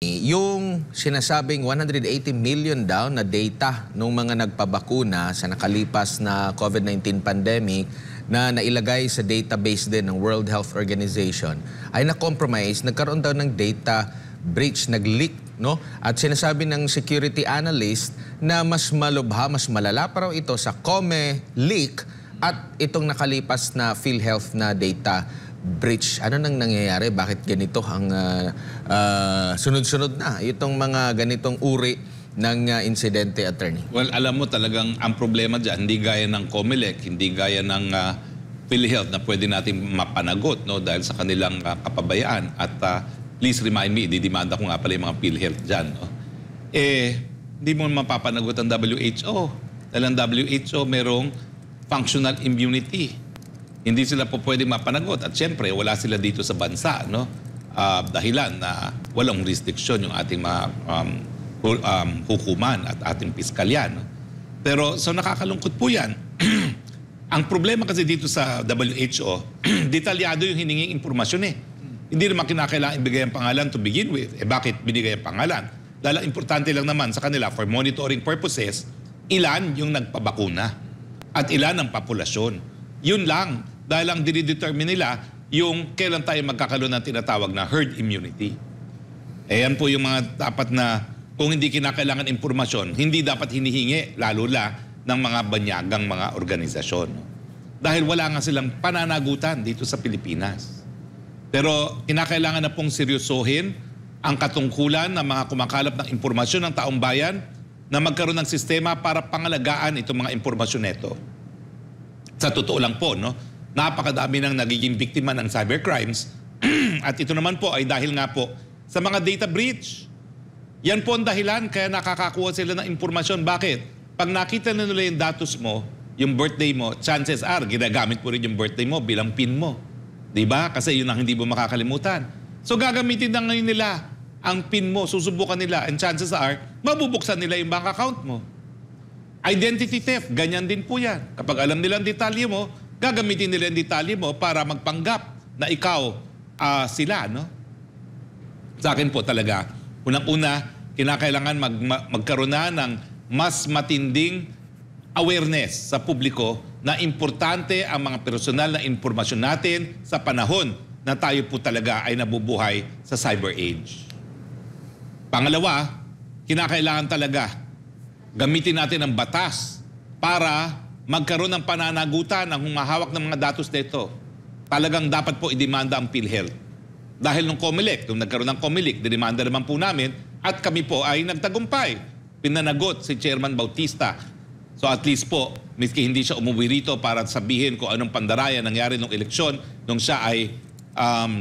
Yung sinasabing 180 million daw na data ng mga nagpabakuna sa nakalipas na COVID-19 pandemic na nailagay sa database din ng World Health Organization ay na-compromise, nagkaroon daw ng data breach, nag-leak, no? At sinasabi ng security analyst na mas malubha, mas malala pa raw ito sa COME leak at itong nakalipas na PhilHealth na data breach. Ano nang nangyayari? Bakit ganito ang sunod-sunod na itong mga ganitong uri ng insidente, attorney? Well, alam mo talagang ang problema dyan, hindi gaya ng COMELEC, hindi gaya ng PhilHealth na pwede natin mapanagot, no, dahil sa kanilang kapabayaan. At please remind me, didimanda ko nga pala yung mga PhilHealth dyan. No? Hindi mo mapapanagot ang WHO. Dahil ang WHO merong functional immunity. Hindi sila po pwedeng mapanagot. At syempre, wala sila dito sa bansa, no? Dahilan na walang restriction yung ating mga hukuman at ating piskalya. No? Pero, so nakakalungkot po yan. Ang problema kasi dito sa WHO, detalyado yung hininging impormasyon eh. Hindi naman kinakailangan ibigay ang pangalan to begin with. Bakit binigay ang pangalan? Dahil importante lang naman sa kanila, for monitoring purposes, ilan yung nagpabakuna at ilan ang populasyon. Yun lang. Dahil ang dinidetermine nila yung kailan tayo magkakaroon ng tinatawag na herd immunity. Yan po yung mga dapat na kung hindi kinakailangan impormasyon, hindi dapat hinihingi lalo na ng mga banyagang mga organisasyon. Dahil wala nga silang pananagutan dito sa Pilipinas. Pero kinakailangan na pong seryosohin ang katungkulan ng mga kumakalap ng impormasyon ng taong bayan na magkaroon ng sistema para pangalagaan itong mga impormasyon neto. Sa totoo lang po, no? Napakadami ng nagiging biktima ng cybercrimes at ito naman po ay dahil nga po sa mga data breach. Yan po ang dahilan kaya nakakakuha sila ng impormasyon. Bakit? Pag nakita na nila yung datos mo, yung birthday mo, chances are ginagamit mo rin yung birthday mo bilang PIN mo. Diba? Kasi yun ang hindi mo makakalimutan. So gagamitin na ngayon nila ang PIN mo, susubukan nila, and chances are mabubuksan nila yung bank account mo. Identity theft, ganyan din po yan. Kapag alam nila ang detalye mo, gagamitin nila ang detalye mo para magpanggap na ikaw sila, no? Sa akin po talaga, unang-una, kinakailangan magkaroon na ng mas matinding awareness sa publiko na importante ang mga personal na impormasyon natin sa panahon na tayo po talaga ay nabubuhay sa cyber age. Pangalawa, kinakailangan talaga gamitin natin ang batas para magkaroon ng pananagutan ng humahawak ng mga datos nito. Talagang dapat po idemanda ang PhilHealth. Dahil nung COMELEC, nung nagkaroon ng COMELEC, dinimanda naman po namin at kami po ay nagtagumpay. Pinanagot si Chairman Bautista. So at least po, miski hindi siya umuwi rito para sabihin kung anong pandaraya nangyari nung eleksyon, nung siya ay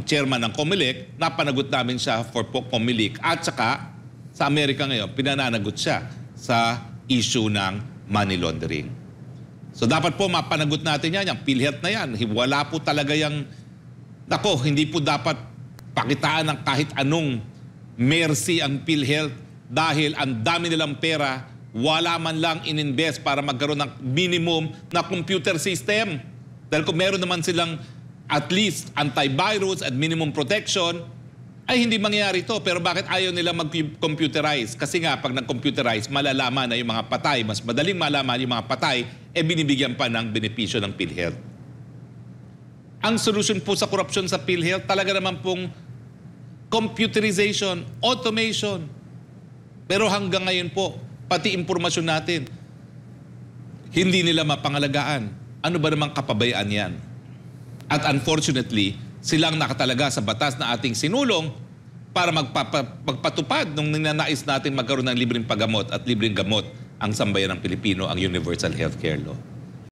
chairman ng COMELEC, napanagot namin siya for COMELEC. At saka, sa Amerika ngayon, pinananagot siya sa issue ng money laundering. So dapat po mapanagot natin yan, yung PhilHealth na yan. Wala po talaga yung, hindi po dapat pakitaan ng kahit anong mercy ang PhilHealth dahil ang dami nilang pera, wala man lang ininvest para magkaroon ng minimum na computer system. Dahil kung meron naman silang at least antivirus at minimum protection, ay hindi mangyayari ito. Pero bakit ayaw nila mag-computerize? Kasi nga, pag nag-computerize, malalaman na yung mga patay, mas madaling malaman yung mga patay, binibigyan pa ng benepisyo ng PhilHealth. Ang solusyon po sa korupsyon sa PhilHealth, talaga naman pong computerization, automation. Pero hanggang ngayon po, pati impormasyon natin, hindi nila mapangalagaan. Ano ba namang kapabayaan yan? At unfortunately, silang nakatalaga sa batas na ating sinulong para magpatupad nung ninanais natin magkaroon ng libreng paggamot at libreng gamot ang sambayan ng Pilipino, ang Universal Healthcare Law.